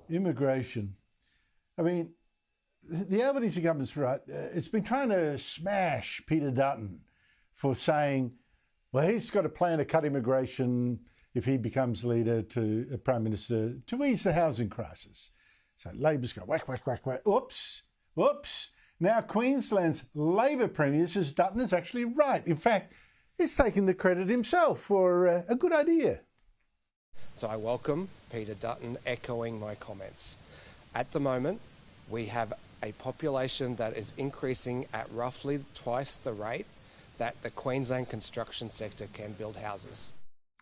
Immigration. I mean, the Albanese government's right. It's been trying to smash Peter Dutton for saying, well, he's got a plan to cut immigration if he becomes leader to Prime Minister to ease the housing crisis. So Labor's go whack, whack, whack, whack. Oops. Now Queensland's Labor Premier says Dutton is actually right. In fact, he's taking the credit himself for a good idea. So I welcome Peter Dutton echoing my comments. At the moment, we have a population that is increasing at roughly twice the rate that the Queensland construction sector can build houses.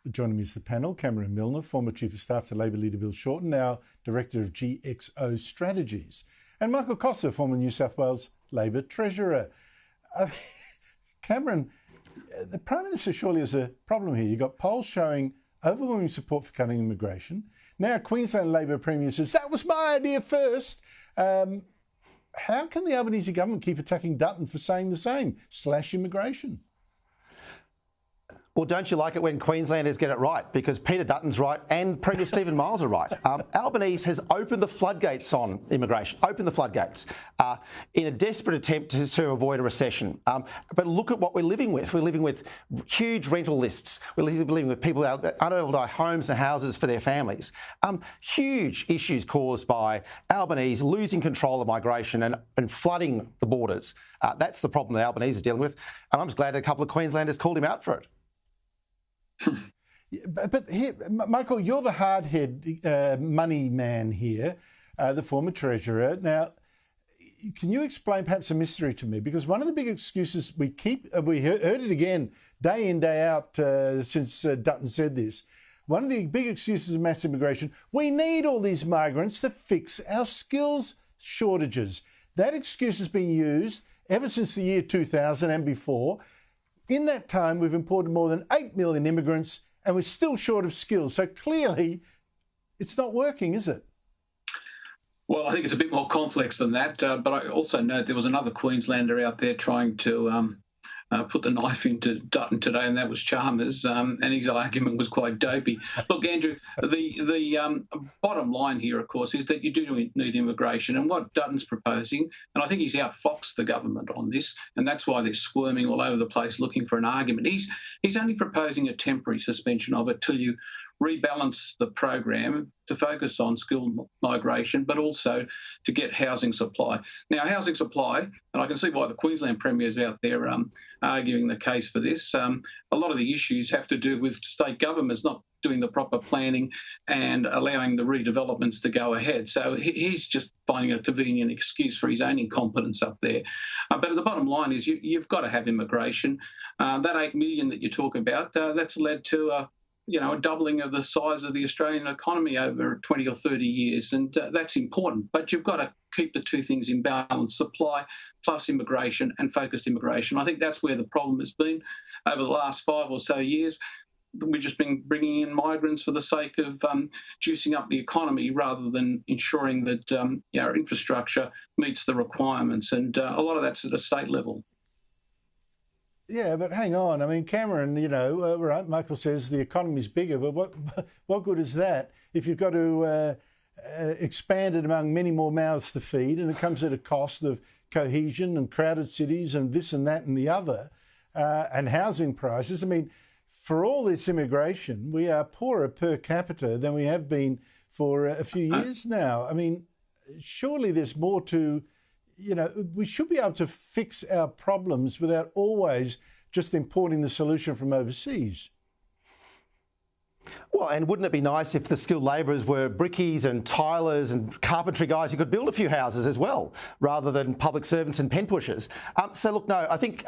Joining me is the panel, Cameron Milner, former Chief of Staff to Labor leader Bill Shorten, now Director of GXO Strategies, and Michael Costa, former New South Wales Labor Treasurer. Cameron, the Prime Minister surely has a problem here. You've got polls showing overwhelming support for cutting immigration. Now Queensland Labor Premier says, that was my idea first. How can the Albanese government keep attacking Dutton for saying the same? Slash immigration. Well, don't you like it when Queenslanders get it right? Because Peter Dutton's right and Premier Stephen Miles are right. Albanese has opened the floodgates on immigration, opened the floodgates in a desperate attempt to avoid a recession. But look at what we're living with. We're living with huge rental lists. We're living with people unable to buy homes and houses for their families. Huge issues caused by Albanese losing control of migration and flooding the borders. That's the problem that Albanese is dealing with. And I'm just glad a couple of Queenslanders called him out for it. But here, Michael, you're the hard-head money man here, the former treasurer. Now, can you explain perhaps a mystery to me? Because one of the big excuses we heard it again day in, day out since Dutton said this. One of the big excuses of mass immigration, we need all these migrants to fix our skills shortages. That excuse has been used ever since the year 2000 and before. In that time, we've imported more than 8 million immigrants and we're still short of skills. So clearly, it's not working, is it? Well, I think it's a bit more complex than that. But I also note there was another Queenslander out there trying to put the knife into Dutton today, and that was Chalmers, and his argument was quite dopey. Look, Andrew, the bottom line here, of course, is that you do need immigration, and what Dutton's proposing, and I think he's outfoxed the government on this, and that's why they're squirming all over the place looking for an argument. He's only proposing a temporary suspension of it till you rebalance the program to focus on skilled migration, but also to get housing supply. Now, housing supply, and I can see why the Queensland Premier is out there arguing the case for this. A lot of the issues have to do with state governments not doing the proper planning and allowing the redevelopments to go ahead. So he's just finding a convenient excuse for his own incompetence up there. But the bottom line is you've got to have immigration. That 8 million that you talk about, that's led to a doubling of the size of the Australian economy over 20 or 30 years, and that's important. But you've got to keep the two things in balance, supply plus immigration and focused immigration. I think that's where the problem has been over the last 5 or so years. We've just been bringing in migrants for the sake of juicing up the economy rather than ensuring that our infrastructure meets the requirements, and a lot of that's at a state level. Yeah, but hang on. I mean, Cameron, right, Michael says the economy's bigger, but what good is that if you've got to expand it among many more mouths to feed, and it comes at a cost of cohesion and crowded cities and this and that and the other, and housing prices. I mean, for all this immigration, we are poorer per capita than we have been for a few years now. I mean, surely there's more to... we should be able to fix our problems without always just importing the solution from overseas. Well, and wouldn't it be nice if the skilled labourers were brickies and tilers and carpentry guys who could build a few houses as well, rather than public servants and pen pushers? So look, no, I think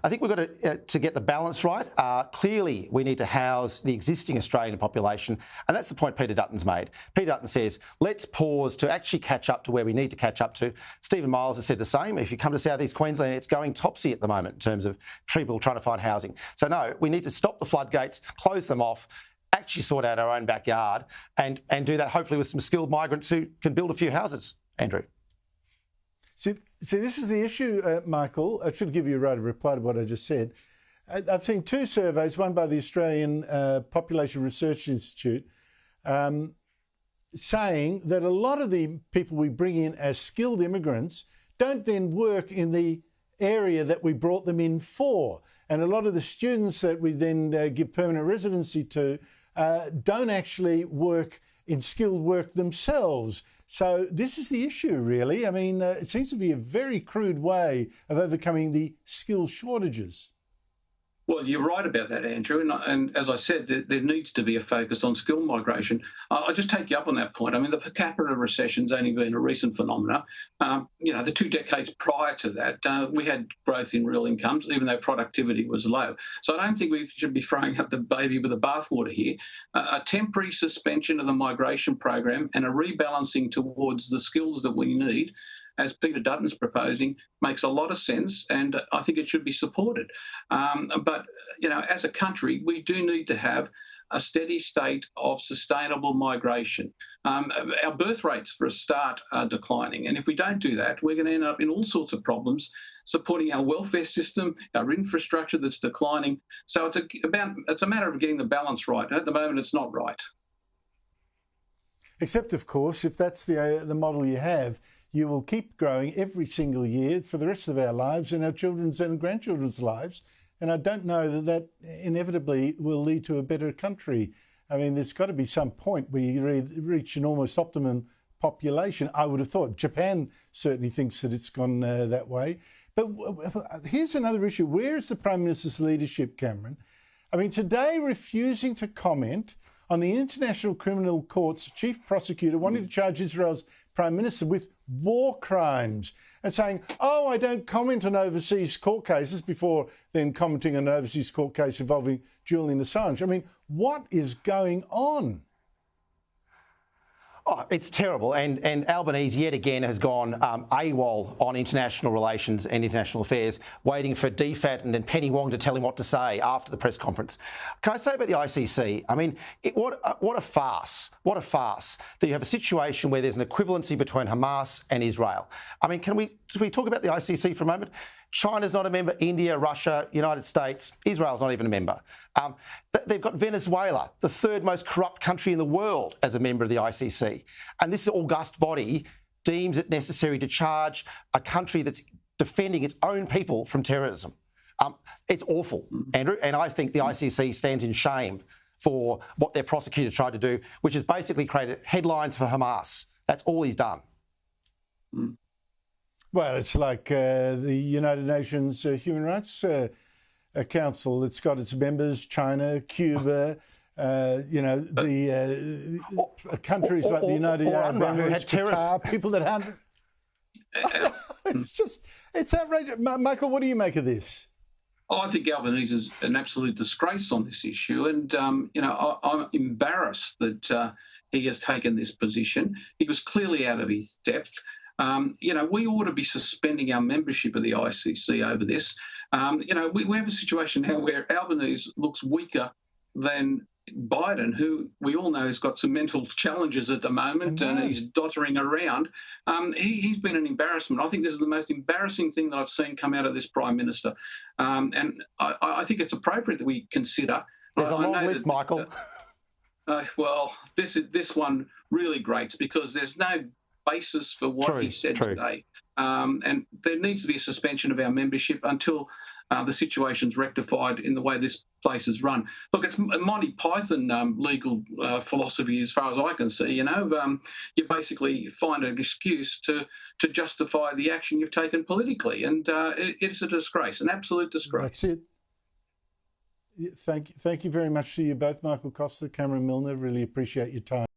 we've got to get the balance right. Clearly, we need to house the existing Australian population, and that's the point Peter Dutton's made. Peter Dutton says, let's pause to actually catch up to where we need to catch up to. Stephen Miles has said the same. If you come to South East Queensland, it's going topsy at the moment in terms of people trying to find housing. So no, we need to stop the floodgates, close them off, actually sort out our own backyard and do that hopefully with some skilled migrants who can build a few houses, Andrew. See, this is the issue, Michael. I should give you a right of reply to what I just said. I've seen two surveys, one by the Australian Population Research Institute, saying that a lot of the people we bring in as skilled immigrants don't then work in the area that we brought them in for. And a lot of the students that we then give permanent residency to don't actually work in skilled work themselves. So this is the issue, really. I mean, it seems to be a very crude way of overcoming the skill shortages. Well, you're right about that, Andrew. And as I said, there needs to be a focus on skill migration. I'll just take you up on that point. I mean, the per capita recession's only been a recent phenomenon. The 2 decades prior to that, we had growth in real incomes, even though productivity was low. So I don't think we should be throwing out the baby with the bathwater here. A temporary suspension of the migration program and a rebalancing towards the skills that we need, as Peter Dutton's proposing, makes a lot of sense, and I think it should be supported. But as a country, we do need to have a steady state of sustainable migration. Our birth rates, for a start, are declining, and if we don't do that, we're going to end up in all sorts of problems supporting our welfare system, our infrastructure that's declining. So it's a matter of getting the balance right, and at the moment, it's not right. Except, of course, if that's the model you have, you will keep growing every single year for the rest of our lives and our children's and grandchildren's lives. And I don't know that inevitably will lead to a better country. I mean, there's got to be some point where you reach an almost optimum population. I would have thought Japan certainly thinks that it's gone that way. But here's another issue. Where is the Prime Minister's leadership, Cameron? I mean, today refusing to comment on the International Criminal Court's chief prosecutor wanting to charge Israel's Prime Minister with war crimes and saying, oh, I don't comment on overseas court cases, before then commenting on an overseas court case involving Julian Assange. I mean, what is going on? Oh, it's terrible. And Albanese yet again has gone AWOL on international relations and international affairs, waiting for DFAT and then Penny Wong to tell him what to say after the press conference. Can I say about the ICC? I mean, what a farce. What a farce that you have a situation where there's an equivalency between Hamas and Israel. I mean, can we talk about the ICC for a moment? China's not a member, India, Russia, United States, Israel's not even a member. They've got Venezuela, the 3rd most corrupt country in the world, as a member of the ICC. And this august body deems it necessary to charge a country that's defending its own people from terrorism. It's awful, Andrew, and I think the ICC stands in shame for what their prosecutor tried to do, which is basically created headlines for Hamas. That's all he's done. Well, it's like the United Nations Human Rights Council. It's got its members, China, Cuba, countries like the United Arab Emirates, Qatar, people that aren't... it's outrageous. Michael, what do you make of this? Oh, I think Albanese is an absolute disgrace on this issue. And, I'm embarrassed that he has taken this position. He was clearly out of his depth. We ought to be suspending our membership of the ICC over this. We have a situation now where Albanese looks weaker than Biden, who we all know has got some mental challenges at the moment, and he's doddering around. He's been an embarrassment. I think this is the most embarrassing thing that I've seen come out of this Prime Minister. And I think it's appropriate that we consider. There's a long list, Michael. This one really grates, because there's no basis for what he said today. And there needs to be a suspension of our membership until the situation's rectified in the way this place is run. Look, it's Monty Python legal philosophy, as far as I can see. You basically find an excuse to justify the action you've taken politically, and it's a disgrace, an absolute disgrace. That's it. Thank you very much to you both, Michael Costa, Cameron Milner. Really appreciate your time.